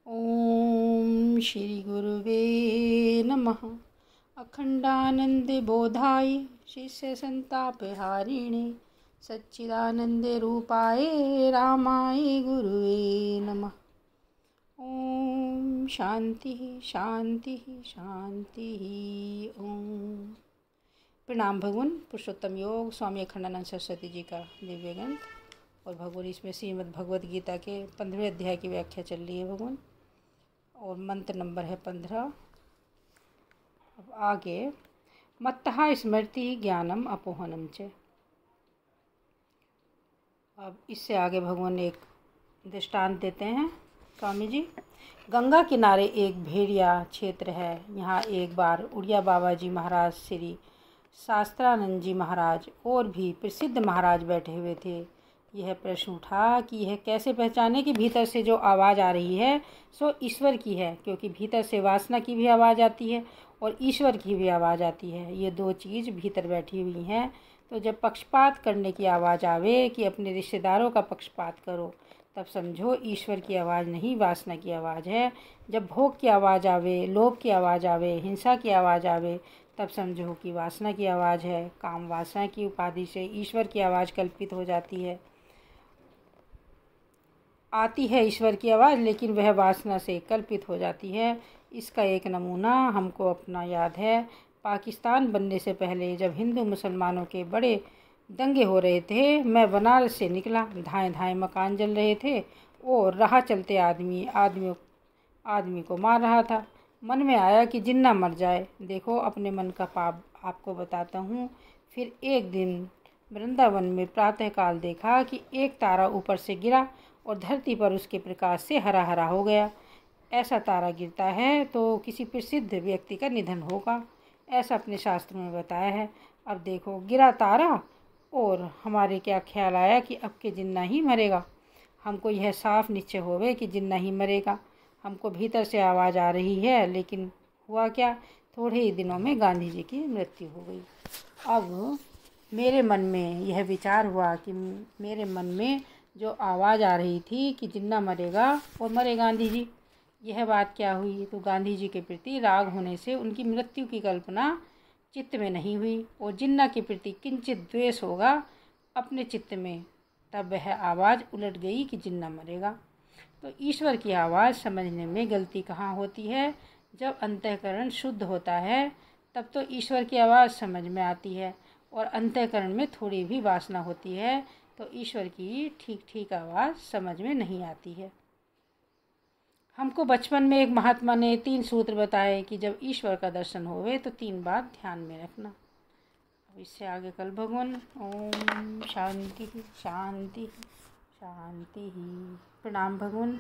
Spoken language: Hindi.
ओम श्री गुरुवे नमः। अखंडानंद बोधाय शिष्य संताप हारिणे सच्चिदानंद रूपाय रामाय गुरुवे नमः। ओम शांति शांति शांति। ओम। प्रणाम भगवान। पुरुषोत्तम योग स्वामी अखंडानंद सरस्वती जी का दिव्य ग्रंथ और भगवान इसमें श्रीमद् भगवद गीता के 15वें अध्याय की व्याख्या चल रही है भगवान, और मंत्र नंबर है 15। अब आगे मत्तः स्मृति ज्ञानम अपोहनम च। अब इससे आगे भगवान एक दृष्टांत देते हैं स्वामी जी। गंगा किनारे एक भेड़िया क्षेत्र है। यहाँ एक बार उड़िया बाबा जी महाराज, श्री शास्त्रानंद जी महाराज और भी प्रसिद्ध महाराज बैठे हुए थे। यह प्रश्न उठा कि यह कैसे पहचाने कि भीतर से जो आवाज़ आ रही है सो ईश्वर की है, क्योंकि भीतर से वासना की भी आवाज़ आती है और ईश्वर की भी आवाज़ आती है। ये दो चीज़ भीतर बैठी हुई हैं। तो जब पक्षपात करने की आवाज़ आवे कि अपने रिश्तेदारों का पक्षपात करो, तब समझो ईश्वर की आवाज़ नहीं, वासना की आवाज़ है। जब भोग की आवाज़ आवे, लोभ की आवाज़ आवे, हिंसा की आवाज़ आवे, तब समझो कि वासना की आवाज़ है। काम वासना की उपाधि से ईश्वर की आवाज़ कल्पित हो जाती है। आती है ईश्वर की आवाज़, लेकिन वह वासना से कल्पित हो जाती है। इसका एक नमूना हमको अपना याद है। पाकिस्तान बनने से पहले जब हिंदू मुसलमानों के बड़े दंगे हो रहे थे, मैं बनारस से निकला। धाएं धाएं मकान जल रहे थे और राह चलते आदमी को मार रहा था। मन में आया कि जिन्ना मर जाए। देखो अपने मन का पाप आपको बताता हूँ। फिर एक दिन वृंदावन में प्रातःकाल देखा कि एक तारा ऊपर से गिरा और धरती पर उसके प्रकाश से हरा हरा हो गया। ऐसा तारा गिरता है तो किसी प्रसिद्ध व्यक्ति का निधन होगा, ऐसा अपने शास्त्रों में बताया है। अब देखो गिरा तारा और हमारे क्या ख्याल आया कि अब के जिन्ना ही मरेगा। हमको यह साफ निश्चय होवे कि जिन्ना ही मरेगा। हमको भीतर से आवाज़ आ रही है, लेकिन हुआ क्या, थोड़े ही दिनों में गांधी जी की मृत्यु हो गई। अब मेरे मन में यह विचार हुआ कि मेरे मन में जो आवाज़ आ रही थी कि जिन्ना मरेगा और मरे गांधी जी, यह बात क्या हुई। तो गांधी जी के प्रति राग होने से उनकी मृत्यु की कल्पना चित्त में नहीं हुई, और जिन्ना के प्रति किंचित द्वेष होगा अपने चित्त में, तब वह आवाज़ उलट गई कि जिन्ना मरेगा। तो ईश्वर की आवाज़ समझने में गलती कहाँ होती है। जब अंतःकरण शुद्ध होता है तब तो ईश्वर की आवाज़ समझ में आती है, और अंतःकरण में थोड़ी भी वासना होती है तो ईश्वर की ठीक ठीक आवाज़ समझ में नहीं आती है। हमको बचपन में एक महात्मा ने 3 सूत्र बताए कि जब ईश्वर का दर्शन होवे तो 3 बात ध्यान में रखना। अब इससे आगे कल भगवान। ओम शांति शांति शांति। प्रणाम भगवान।